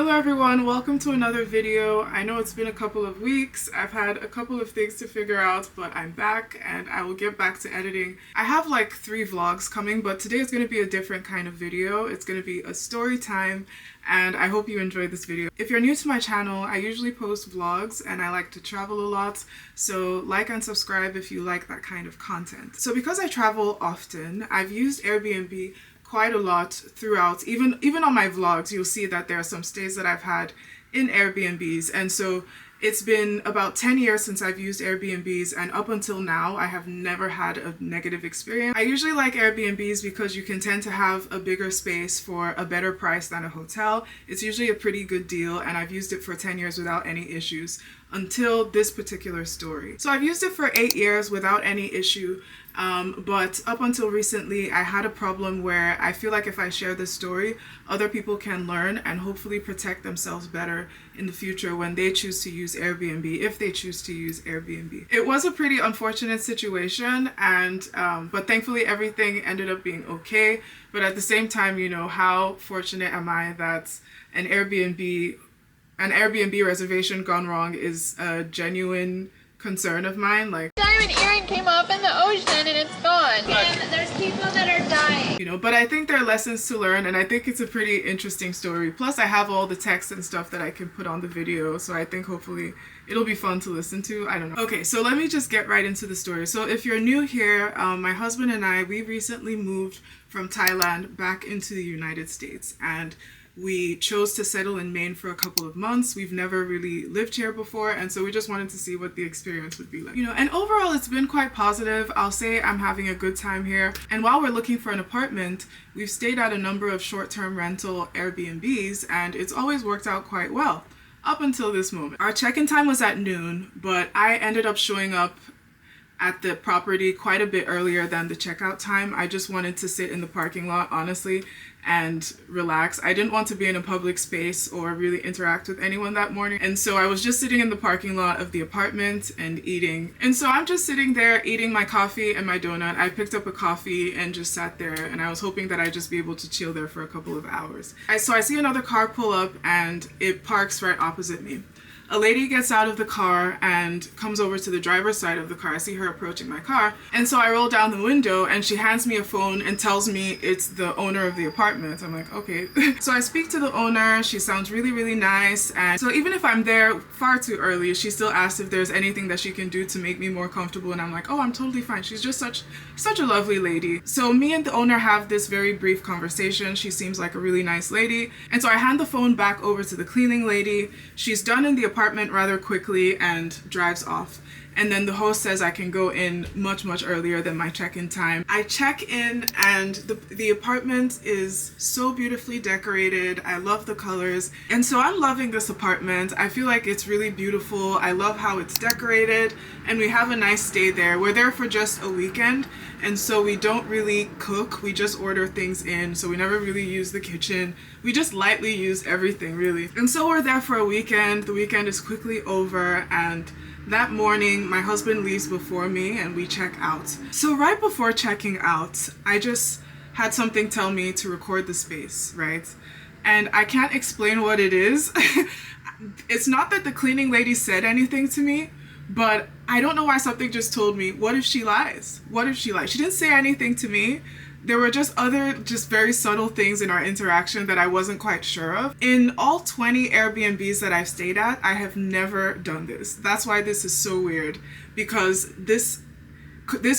Hello everyone, welcome to another video. I know it's been a couple of weeks. I've had a couple of things to figure out, but I'm back and I will get back to editing. I have like 3 vlogs coming, but today is going to be a different kind of video. It's going to be a story time and I hope you enjoyed this video. If you're new to my channel, I usually post vlogs and I like to travel a lot, so like and subscribe if you like that kind of content. So because I travel often, I've used Airbnb quite a lot throughout. Even on my vlogs, you'll see that there are some stays that I've had in Airbnbs, and so it's been about 10 years since I've used Airbnbs, and up until now I have never had a negative experience. I usually like Airbnbs because you can tend to have a bigger space for a better price than a hotel. It's usually a pretty good deal, and I've used it for 10 years without any issues until this particular story. So I've used it for 8 years without any issue. But up until recently, I had a problem where I feel like if I share this story, other people can learn and hopefully protect themselves better in the future when they choose to use Airbnb, if they choose to use Airbnb. It was a pretty unfortunate situation, and but thankfully everything ended up being okay. But at the same time, you know, how fortunate am I that an Airbnb reservation gone wrong is a genuine concern of mine. Like, diamond earring came up in the ocean and it's gone. And there's people that are dying. You know, but I think there are lessons to learn, and I think it's a pretty interesting story. Plus I have all the text and stuff that I can put on the video, so I think hopefully it'll be fun to listen to. I don't know. Okay, so let me just get right into the story. So if you're new here, my husband and I, we recently moved from Thailand back into the United States, and we chose to settle in Maine for a couple of months. We've never really lived here before, and so we just wanted to see what the experience would be like. You know, and overall it's been quite positive. I'll say I'm having a good time here. And while we're looking for an apartment, we've stayed at a number of short-term rental Airbnbs, and it's always worked out quite well up until this moment. Our check-in time was at noon, but I ended up showing up at the property quite a bit earlier than the checkout time. I just wanted to sit in the parking lot, honestly, and relax. I didn't want to be in a public space or really interact with anyone that morning. And so I was just sitting in the parking lot of the apartment and eating. And so I'm just sitting there eating my coffee and my donut. I picked up a coffee and just sat there, and I was hoping that I'd just be able to chill there for a couple of hours. So I see another car pull up and it parks right opposite me. A lady gets out of the car and comes over to the driver's side of the car. I see her approaching my car. And so I roll down the window and she hands me a phone and tells me it's the owner of the apartment. I'm like, okay. So I speak to the owner. She sounds really, really nice. And so even if I'm there far too early, she still asks if there's anything that she can do to make me more comfortable. And I'm like, oh, I'm totally fine. She's just such a lovely lady. So me and the owner have this very brief conversation. She seems like a really nice lady. And so I hand the phone back over to the cleaning lady. She's done in the apartment rather quickly and drives off. And then the host says I can go in much earlier than my check-in time. I check in and the apartment is so beautifully decorated. I love the colors. And so I'm loving this apartment. I feel like it's really beautiful. I love how it's decorated, and we have a nice stay there. We're there for just a weekend, and so we don't really cook. We just order things in, so we never really use the kitchen. We just lightly use everything, really. And so we're there for a weekend. The weekend is quickly over, and that morning, my husband leaves before me and we check out. So right before checking out, I just had something tell me to record the space, right? And I can't explain what it is. It's not that the cleaning lady said anything to me, but I don't know why something just told me, what if she lies? What if she lies? She didn't say anything to me. There were just very subtle things in our interaction that I wasn't quite sure of. In all 20 Airbnbs that I've stayed at, I have never done this. That's why this is so weird, because this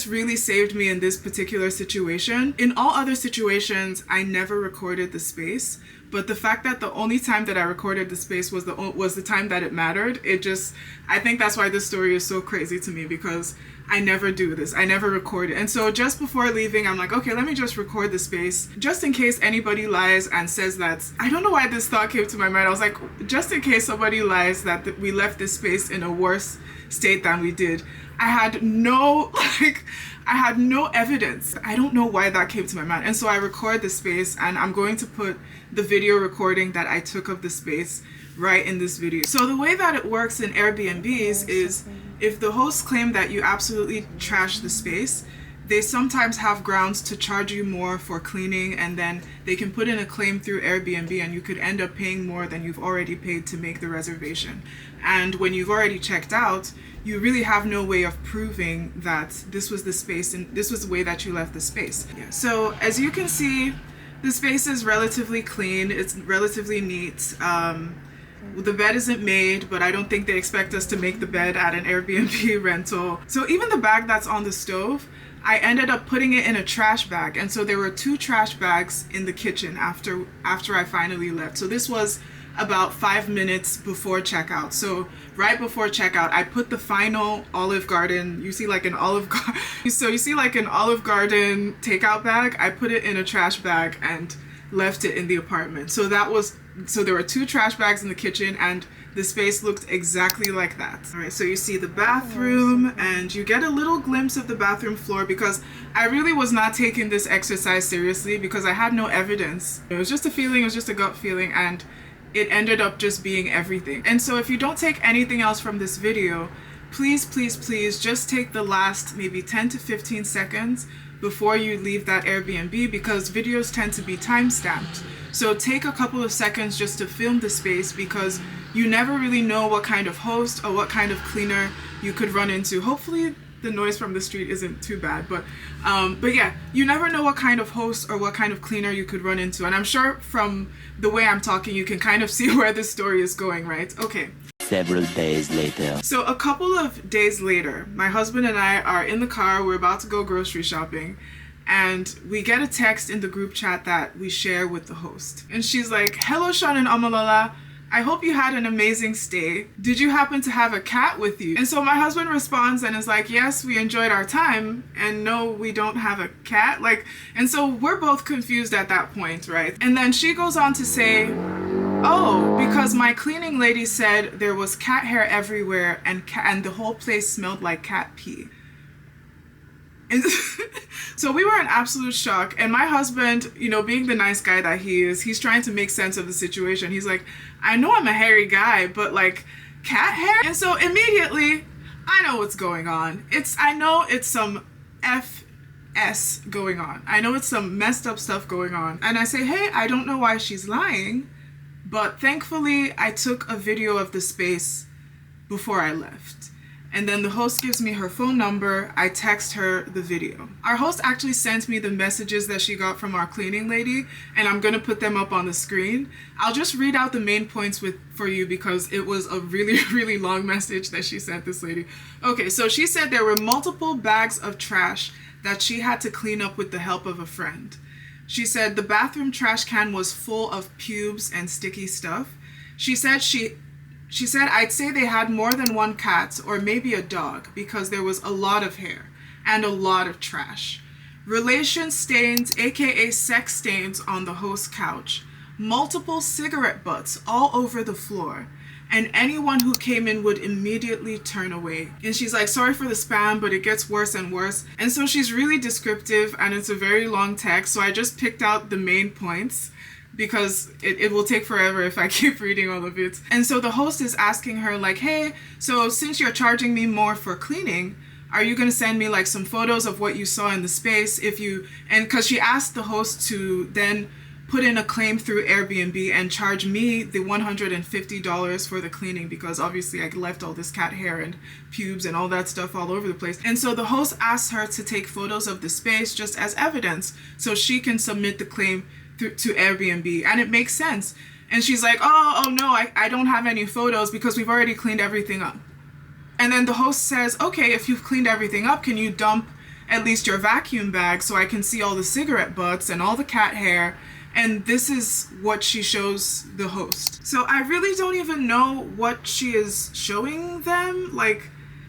really saved me in this particular situation. In all other situations, I never recorded the space, but the fact that the only time that I recorded the space was the time that it mattered, I think that's why this story is so crazy to me, because I never do this. I never record it. And so just before leaving, I'm like, okay, let me just record the space just in case anybody lies and says that. I don't know why this thought came to my mind. I was like, just in case somebody lies that we left this space in a worse state than we did. I had no evidence. I don't know why that came to my mind. And so I record the space, and I'm going to put the video recording that I took of the space right in this video. So the way that it works in Airbnbs is if the hosts claim that you absolutely trash the space, they sometimes have grounds to charge you more for cleaning, and then they can put in a claim through Airbnb and you could end up paying more than you've already paid to make the reservation. And when you've already checked out, you really have no way of proving that this was the space and this was the way that you left the space. Yeah. So as you can see, the space is relatively clean. It's relatively neat. The bed isn't made, but I don't think they expect us to make the bed at an Airbnb rental. So even the bag that's on the stove, I ended up putting it in a trash bag. And so there were 2 trash bags in the kitchen after I finally left. So this was about 5 minutes before checkout. So right before checkout, I put the final Olive Garden, you see like an Olive Garden takeout bag, I put it in a trash bag and left it in the apartment. So there were 2 trash bags in the kitchen and the space looked exactly like that. All right, so you see the bathroom and you get a little glimpse of the bathroom floor, because I really was not taking this exercise seriously because I had no evidence. It was just a feeling, it was just a gut feeling, and it ended up just being everything. And so if you don't take anything else from this video, please, please, please just take the last maybe 10 to 15 seconds before you leave that Airbnb, because videos tend to be time-stamped. So take a couple of seconds just to film the space, because you never really know what kind of host or what kind of cleaner you could run into. Hopefully the noise from the street isn't too bad, but yeah, you never know what kind of host or what kind of cleaner you could run into. And I'm sure from the way I'm talking, you can kind of see where this story is going, right? Okay. Several days later. So a couple of days later, my husband and I are in the car. We're about to go grocery shopping, and we get a text in the group chat that we share with the host. And she's like, "Hello, Sean and Amalala. I hope you had an amazing stay. Did you happen to have a cat with you?" And so my husband responds and is like, "Yes, we enjoyed our time." And no, we don't have a cat. And so we're both confused at that point, right? And then she goes on to say, "Oh, because my cleaning lady said there was cat hair everywhere and the whole place smelled like cat pee." And so we were in absolute shock. And my husband, being the nice guy that he is, he's trying to make sense of the situation. He's like, "I know I'm a hairy guy, but like cat hair?" And so immediately, I know what's going on. I know it's some FS going on. I know it's some messed up stuff going on. And I say, "Hey, I don't know why she's lying, but thankfully I took a video of the space before I left." And then the host gives me her phone number. I text her the video. Our host actually sent me the messages that she got from our cleaning lady, and I'm gonna put them up on the screen. I'll just read out the main points for you because it was a really, really long message that she sent this lady. Okay, so she said there were multiple bags of trash that she had to clean up with the help of a friend. She said the bathroom trash can was full of pubes and sticky stuff. She said I'd say they had more than one cat or maybe a dog because there was a lot of hair and a lot of trash. Relation stains, aka sex stains, on the host's couch. Multiple cigarette butts all over the floor. And anyone who came in would immediately turn away. And she's like, "Sorry for the spam, but it gets worse and worse." And so she's really descriptive, and it's a very long text. So I just picked out the main points, because it will take forever if I keep reading all of it. And so the host is asking her like, "Hey, so since you're charging me more for cleaning, are you gonna send me like some photos of what you saw in the space and because she asked the host to then put in a claim through Airbnb and charge me the $150 for the cleaning, because obviously I left all this cat hair and pubes and all that stuff all over the place." And so the host asks her to take photos of the space just as evidence so she can submit the claim to Airbnb, and it makes sense. And she's like, oh no, I don't have any photos because we've already cleaned everything up. And then the host says, "Okay, if you've cleaned everything up, can you dump at least your vacuum bag so I can see all the cigarette butts and all the cat hair?" And this is what she shows the host. So I really don't even know what she is showing them.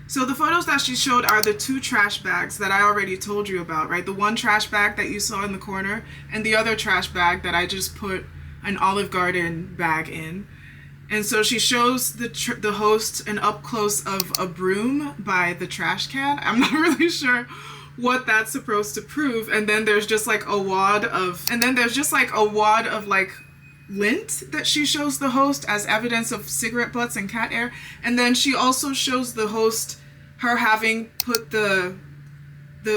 So the photos that she showed are the 2 trash bags that I already told you about, right? The one trash bag that you saw in the corner and the other trash bag that I just put an Olive Garden bag in. And so she shows the host an up close of a broom by the trash can. I'm not really sure what that's supposed to prove. And then there's just like a wad of lint that she shows the host as evidence of cigarette butts and cat hair. And then she also shows the host her having put the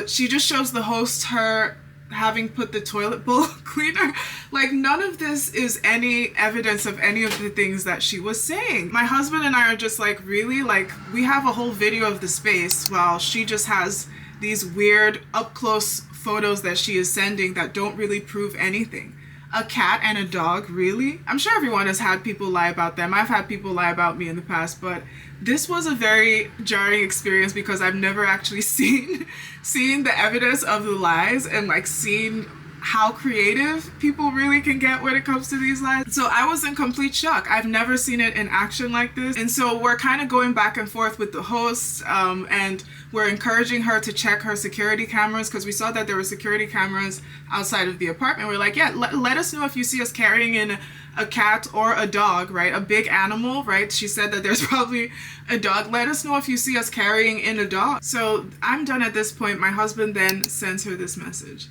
she just shows the host her having put the toilet bowl cleaner. Like, none of this is any evidence of any of the things that she was saying. My husband and I are just like, really? Like, we have a whole video of the space while she just has these weird up close photos that she is sending that don't really prove anything. A cat and a dog, really? I'm sure everyone has had people lie about them. I've had people lie about me in the past, but this was a very jarring experience because I've never actually seen the evidence of the lies and like seen how creative people really can get when it comes to these lies. So I was in complete shock. I've never seen it in action like this. And so we're kind of going back and forth with the host, and we're encouraging her to check her security cameras because we saw that there were security cameras outside of the apartment. We're like, yeah, let us know if you see us carrying in a cat or a dog, right? A big animal, right? She said that there's probably a dog. Let us know if you see us carrying in a dog. So I'm done at this point. My husband then sends her this message.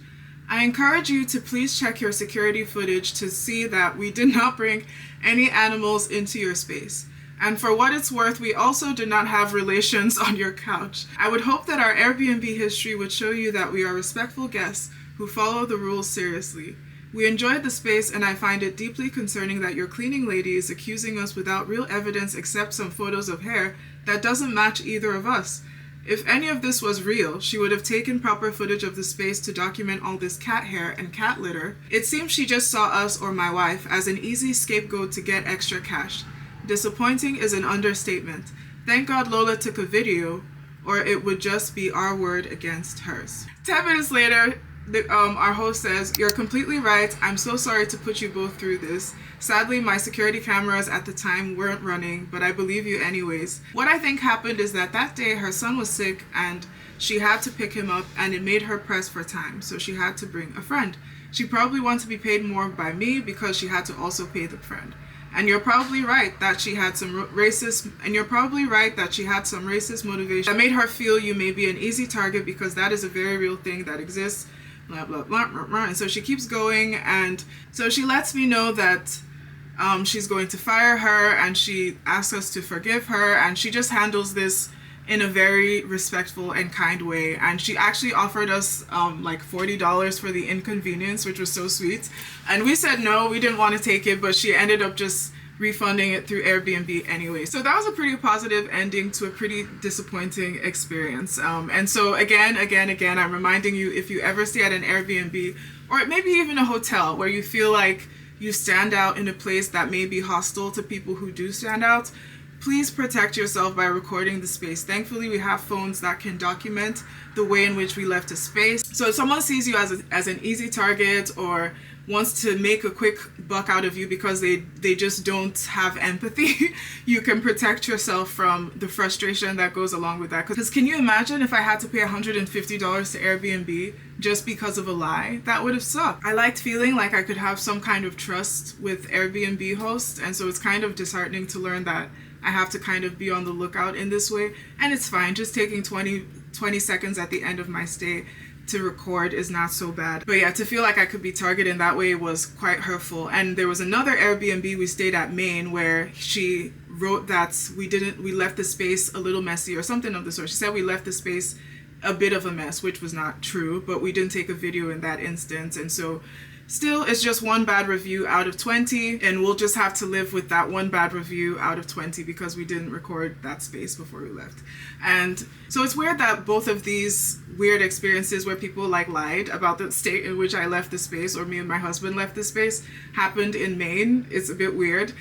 I encourage you to please check your security footage to see that we did not bring any animals into your space. And for what it's worth, we also did not have relations on your couch. I would hope that our Airbnb history would show you that we are respectful guests who follow the rules seriously. We enjoyed the space, and I find it deeply concerning that your cleaning lady is accusing us without real evidence except some photos of hair that doesn't match either of us. If any of this was real, she would have taken proper footage of the space to document all this cat hair and cat litter. It seems she just saw us or my wife as an easy scapegoat to get extra cash. Disappointing is an understatement. Thank God Lola took a video, or it would just be our word against hers. 10 minutes later, our host says, "You're completely right. I'm so sorry to put you both through this. Sadly, my security cameras at the time weren't running, but I believe you anyways." What I think happened is that day her son was sick and she had to pick him up, and it made her press for time, so she had to bring a friend. She probably wanted to be paid more by me because she had to also pay the friend. And you're probably right that she had some racist motivation that made her feel you may be an easy target because that is a very real thing that exists. Blah, blah, blah, blah, blah. And so she keeps going, and so she lets me know that she's going to fire her, and she asks us to forgive her, and she just handles this in a very respectful and kind way. And she actually offered us like $40 for the inconvenience, which was so sweet. And we said no, we didn't want to take it, but she ended up just refunding it through Airbnb anyway. So that was a pretty positive ending to a pretty disappointing experience. And so again, I'm reminding you, if you ever stay at an Airbnb or maybe even a hotel where you feel like you stand out in a place that may be hostile to people who do stand out, please protect yourself by recording the space. Thankfully, we have phones that can document the way in which we left a space. So if someone sees you as an easy target or wants to make a quick buck out of you because they just don't have empathy, you can protect yourself from the frustration that goes along with that. Because can you imagine if I had to pay $150 to Airbnb just because of a lie? That would have sucked. I liked feeling like I could have some kind of trust with Airbnb hosts, and so it's kind of disheartening to learn that I have to kind of be on the lookout in this way. And it's fine, just taking 20 seconds at the end of my stay to record is not so bad. But yeah, to feel like I could be targeted in that way was quite hurtful. And there was another Airbnb we stayed at Maine where she wrote that we left the space a little messy or something of the sort. She said we left the space a bit of a mess, which was not true, but we didn't take a video in that instance. And so still, it's just one bad review out of 20, and we'll just have to live with that one bad review out of 20 because we didn't record that space before we left. And so it's weird that both of these weird experiences where people like lied about the state in which I left the space, or me and my husband left the space, happened in Maine. It's a bit weird.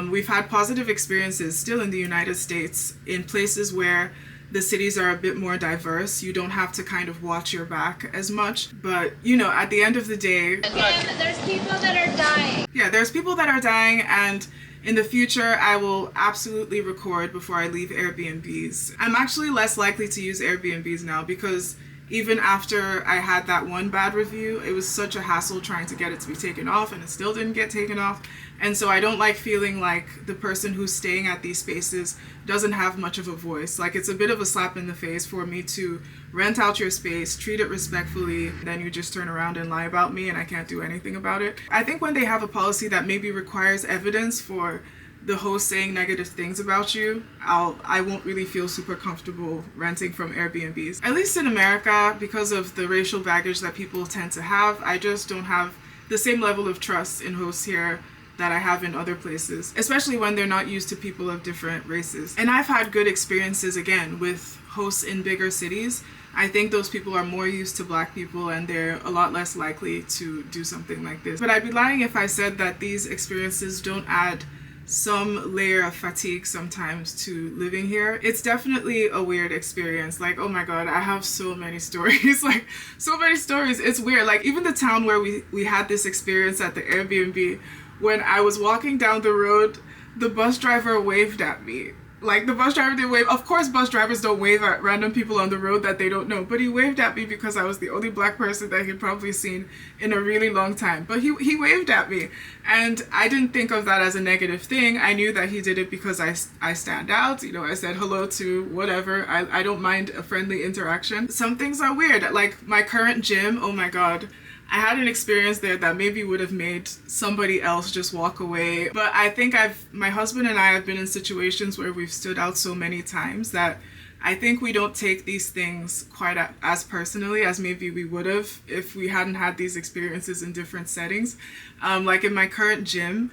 We've had positive experiences still in the United States in places where the cities are a bit more diverse. You don't have to kind of watch your back as much. But, you know, at the end of the day... And there's people that are dying. Yeah, there's people that are dying, and in the future, I will absolutely record before I leave Airbnbs. I'm actually less likely to use Airbnbs now because even after I had that one bad review, it was such a hassle trying to get it to be taken off, and it still didn't get taken off. And so I don't like feeling like the person who's staying at these spaces doesn't have much of a voice. Like, it's a bit of a slap in the face for me to rent out your space, treat it respectfully, then you just turn around and lie about me and I can't do anything about it. I think when they have a policy that maybe requires evidence for the host saying negative things about you, I won't really feel super comfortable renting from Airbnbs. At least in America, because of the racial baggage that people tend to have, I just don't have the same level of trust in hosts here that I have in other places, especially when they're not used to people of different races. And I've had good experiences, again, with hosts in bigger cities. I think those people are more used to Black people and they're a lot less likely to do something like this. But I'd be lying if I said that these experiences don't add some layer of fatigue sometimes to living here. It's definitely a weird experience. Like, oh my God, I have so many stories, like so many stories. It's weird. Like even the town where we had this experience at the Airbnb, when I was walking down the road, the bus driver waved at me. Like the bus driver didn't wave. Of course, bus drivers don't wave at random people on the road that they don't know, but he waved at me because I was the only Black person that he'd probably seen in a really long time. But he waved at me, and I didn't think of that as a negative thing. I knew that he did it because I stand out. You know, I said hello to whatever. I don't mind a friendly interaction. Some things are weird. Like my current gym, oh my God. I had an experience there that maybe would have made somebody else just walk away. But I think my husband and I have been in situations where we've stood out so many times that I think we don't take these things quite as personally as maybe we would have if we hadn't had these experiences in different settings. Like in my current gym,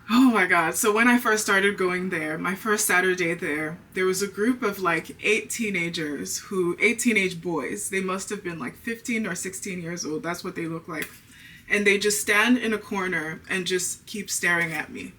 oh my God. So when I first started going there, my first Saturday there was a group of like 8 teenagers 8 teenage boys. They must have been like 15 or 16 years old. That's what they look like. And they just stand in a corner and just keep staring at me.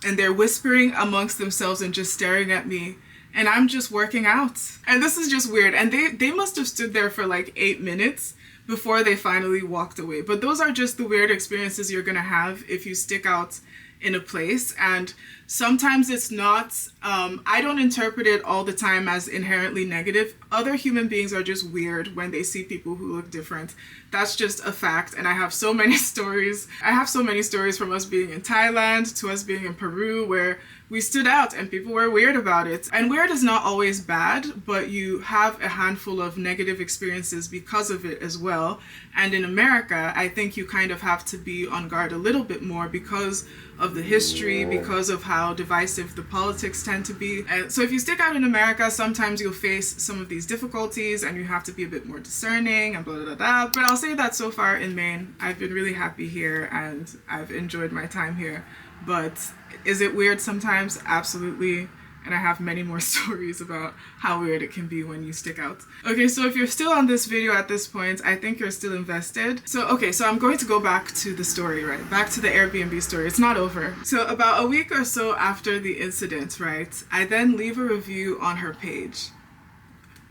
And they're whispering amongst themselves and just staring at me. And I'm just working out. And this is just weird. And they must have stood there for like 8 minutes before they finally walked away. But those are just the weird experiences you're gonna have if you stick out in a place. And sometimes it's not, I don't interpret it all the time as inherently negative. Other human beings are just weird when they see people who look different. That's just a fact. And I have so many stories. I have so many stories from us being in Thailand to us being in Peru where we stood out and people were weird about it. And weird is not always bad, but you have a handful of negative experiences because of it as well. And in America, I think you kind of have to be on guard a little bit more because of the history, because of how divisive the politics tend to be. And so if you stick out in America, sometimes you'll face some of these difficulties and you have to be a bit more discerning and blah, blah, blah, blah. But I'll say that so far in Maine, I've been really happy here and I've enjoyed my time here. But is it weird sometimes? Absolutely. And I have many more stories about how weird it can be when you stick out. Okay, so if you're still on this video at this point, I think you're still invested. So I'm going to go back to the story, right? Back to the Airbnb story. It's not over. So about a week or so after the incident, right? I then leave a review on her page.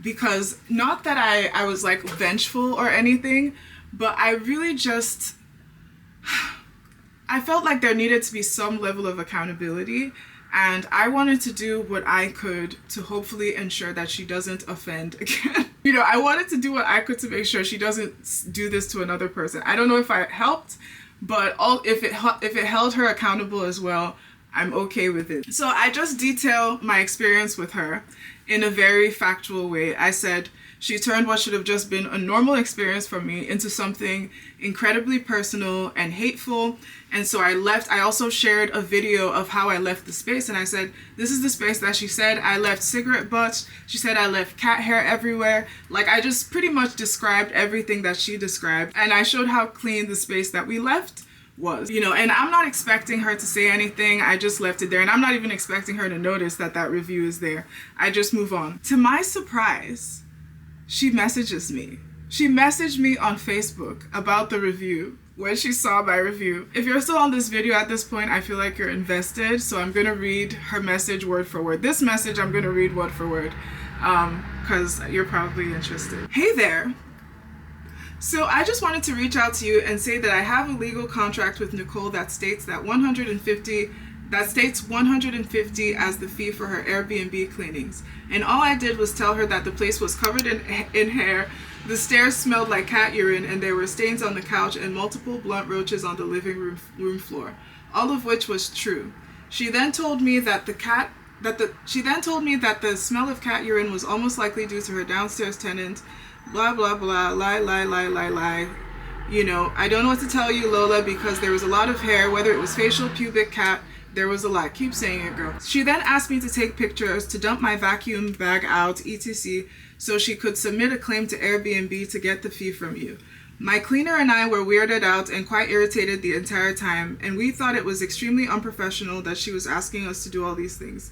Because not that I was like vengeful or anything, but I really just... I felt like there needed to be some level of accountability, and I wanted to do what I could to hopefully ensure that she doesn't offend again. You know, I wanted to do what I could to make sure she doesn't do this to another person. I don't know if I helped, but if it held her accountable as well, I'm okay with it. So I just detail my experience with her in a very factual way. I said, she turned what should have just been a normal experience for me into something incredibly personal and hateful. And so I also shared a video of how I left the space, and I said, this is the space that she said I left cigarette butts. She said I left cat hair everywhere. Like, I just pretty much described everything that she described, and I showed how clean the space that we left was, you know. And I'm not expecting her to say anything. I just left it there, and I'm not even expecting her to notice that review is there. I just move on. To my surprise, she messages me. She messaged me on Facebook about the review when she saw my review. If you're still on this video at this point, I feel like you're invested, so I'm gonna read her message word for word. This message I'm gonna read word for word, because you're probably interested. Hey there. So I just wanted to reach out to you and say that I have a legal contract with Nicole that states 150 as the fee for her Airbnb cleanings. And all I did was tell her that the place was covered in hair, the stairs smelled like cat urine, and there were stains on the couch and multiple blunt roaches on the living room floor, all of which was true. She then told me that the smell of cat urine was almost likely due to her downstairs tenant, blah blah blah, lie, You know, I don't know what to tell you, Lola, because there was a lot of hair, whether it was facial, pubic, cat, there was a lot. Keep saying it, girl. She then asked me to take pictures, to dump my vacuum bag out, etc., so she could submit a claim to Airbnb to get the fee from you. My cleaner and I were weirded out and quite irritated the entire time, and we thought it was extremely unprofessional that she was asking us to do all these things.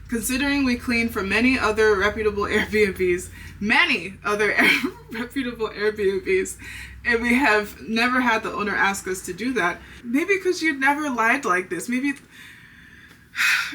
Considering we clean for many other reputable Airbnbs, and we have never had the owner ask us to do that. Maybe because you'd never lied like this. Maybe.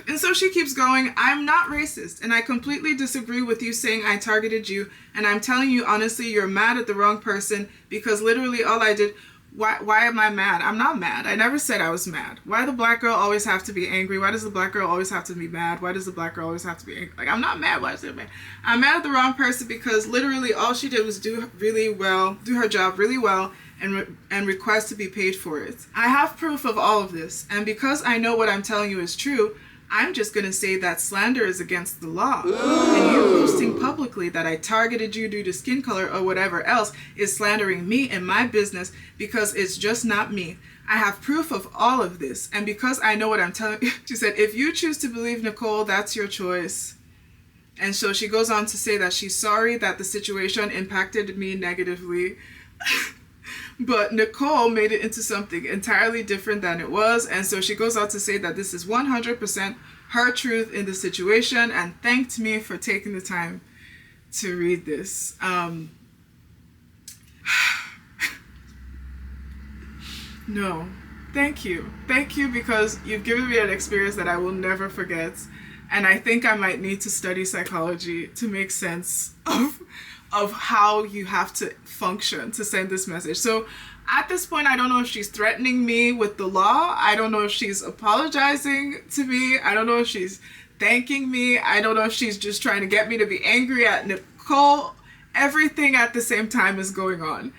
And so she keeps going, I'm not racist, and I completely disagree with you saying I targeted you, and I'm telling you honestly, you're mad at the wrong person, because literally all I did, why am I mad? I'm not mad. I never said I was mad. Why the black girl always have to be angry? Why does the black girl always have to be mad? Why does the black girl always have to be angry? Like, I'm not mad. Why is it mad? I'm mad at the wrong person because literally all she did was do her job really well, and request to be paid for it. I have proof of all of this, and because I know what I'm telling you is true, I'm just going to say that slander is against the law. Ooh. And you posting publicly that I targeted you due to skin color or whatever else is slandering me and my business, because it's just not me. I have proof of all of this, and because I know what I'm telling you, she said, if you choose to believe Nicole, that's your choice. And so she goes on to say that she's sorry that the situation impacted me negatively. But Nicole made it into something entirely different than it was. And so she goes on to say that this is 100% her truth in the situation, and thanked me for taking the time to read this. No, thank you. Thank you, because you've given me an experience that I will never forget. And I think I might need to study psychology to make sense of how you have to function to send this message. So at this point, I don't know if she's threatening me with the law. I don't know if she's apologizing to me. I don't know if she's thanking me. I don't know if she's just trying to get me to be angry at Nicole. Everything at the same time is going on.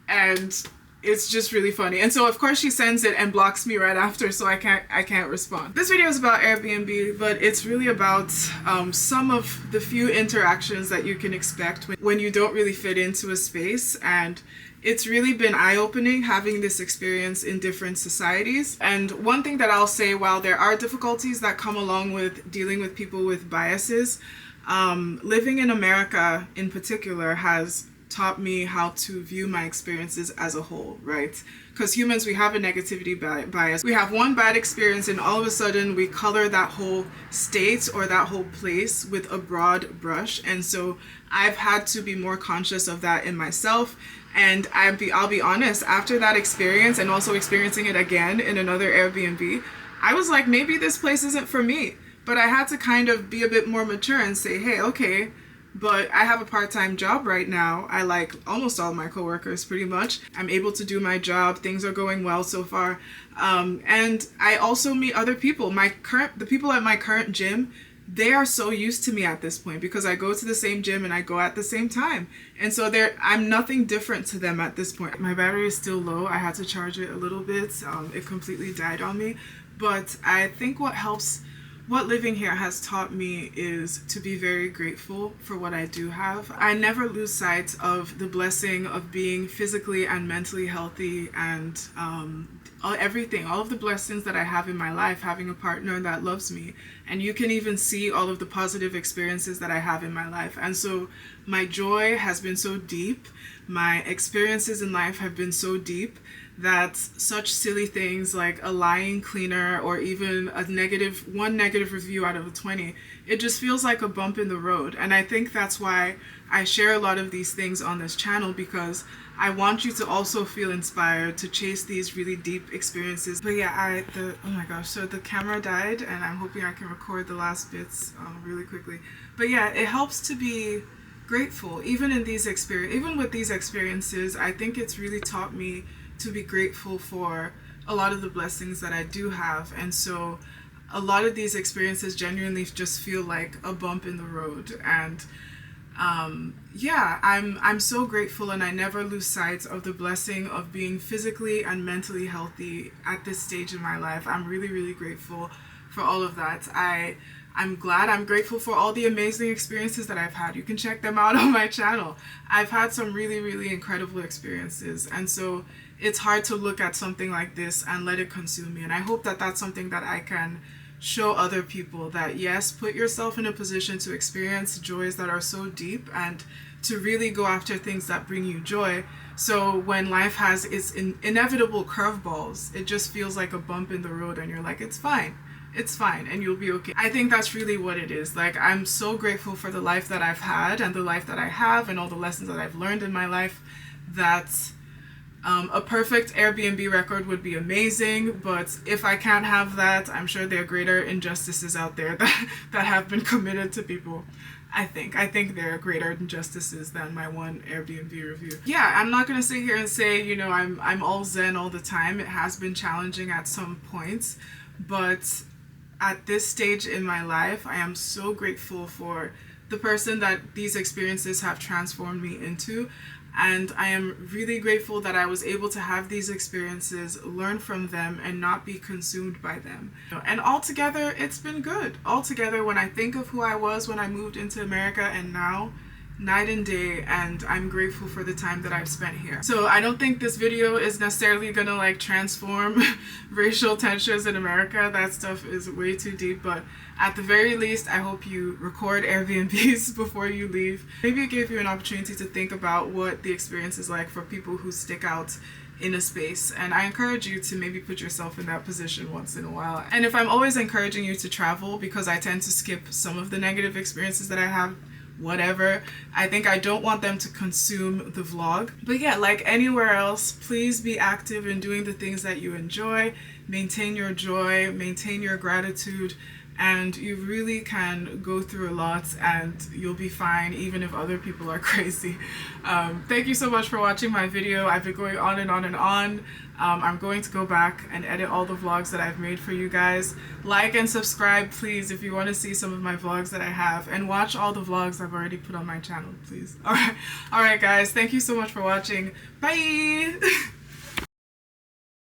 And it's just really funny. And so of course she sends it and blocks me right after, so I can't respond. This video is about Airbnb, but it's really about some of the few interactions that you can expect when you don't really fit into a space. And it's really been eye-opening having this experience in different societies. And one thing that I'll say, while there are difficulties that come along with dealing with people with biases, living in America in particular has taught me how to view my experiences as a whole, right? Because humans, we have a negativity bias. We have one bad experience and all of a sudden we color that whole state or that whole place with a broad brush. And so I've had to be more conscious of that in myself. And I'll be honest, after that experience and also experiencing it again in another Airbnb, I was like, maybe this place isn't for me. But I had to kind of be a bit more mature and say, hey, okay, but I have a part-time job right now. I like almost all my coworkers pretty much. I'm able to do my job. Things are going well so far. And I also meet other people. The people at my current gym, they are so used to me at this point because I go to the same gym and I go at the same time. And so I'm nothing different to them at this point. My battery is still low. I had to charge it a little bit. It completely died on me. But I think what living here has taught me is to be very grateful for what I do have. I never lose sight of the blessing of being physically and mentally healthy, and everything, all of the blessings that I have in my life, having a partner that loves me. And you can even see all of the positive experiences that I have in my life. And so my joy has been so deep. My experiences in life have been so deep that such silly things like a lying cleaner or even one negative review out of 20, it just feels like a bump in the road. And I think that's why I share a lot of these things on this channel, because I want you to also feel inspired to chase these really deep experiences. But yeah, oh my gosh, so the camera died and I'm hoping I can record the last bits really quickly. But yeah, it helps to be grateful even with these experiences. I think it's really taught me to be grateful for a lot of the blessings that I do have. And so a lot of these experiences genuinely just feel like a bump in the road. And yeah, I'm so grateful, and I never lose sight of the blessing of being physically and mentally healthy at this stage in my life. I'm really, really grateful for all of that. I'm grateful for all the amazing experiences that I've had. You can check them out on my channel. I've had some really, really incredible experiences. And so it's hard to look at something like this and let it consume me. And I hope that that's something that I can show other people, that yes, put yourself in a position to experience joys that are so deep and to really go after things that bring you joy. So when life has its inevitable curveballs, it just feels like a bump in the road and you're like, it's fine, and you'll be okay. I think that's really what it is. Like, I'm so grateful for the life that I've had and the life that I have and all the lessons that I've learned in my life, that a perfect Airbnb record would be amazing, but if I can't have that, I'm sure there are greater injustices out there that have been committed to people. I think there are greater injustices than my one Airbnb review. Yeah, I'm not gonna sit here and say, you know, I'm all zen all the time. It has been challenging at some points, but at this stage in my life, I am so grateful for the person that these experiences have transformed me into. And I am really grateful that I was able to have these experiences, learn from them, and not be consumed by them. And altogether, it's been good. Altogether, when I think of who I was when I moved into America and now, night and day, and I'm grateful for the time that I've spent here. So I don't think this video is necessarily gonna like transform racial tensions in America. That stuff is way too deep, but at the very least, I hope you record Airbnbs before you leave. Maybe it gave you an opportunity to think about what the experience is like for people who stick out in a space, and I encourage you to maybe put yourself in that position once in a while. And if I'm always encouraging you to travel because I tend to skip some of the negative experiences that I have, whatever, I think I don't want them to consume the vlog. But yeah, like anywhere else, please be active in doing the things that you enjoy, maintain your joy, maintain your gratitude, and you really can go through a lot and you'll be fine even if other people are crazy. Thank you so much for watching my video. I've been going on and on and on. I'm going to go back and edit all the vlogs that I've made for you guys. Like and subscribe, please, if you want to see some of my vlogs that I have, and watch all the vlogs I've already put on my channel, please. All right, guys, thank you so much for watching. Bye.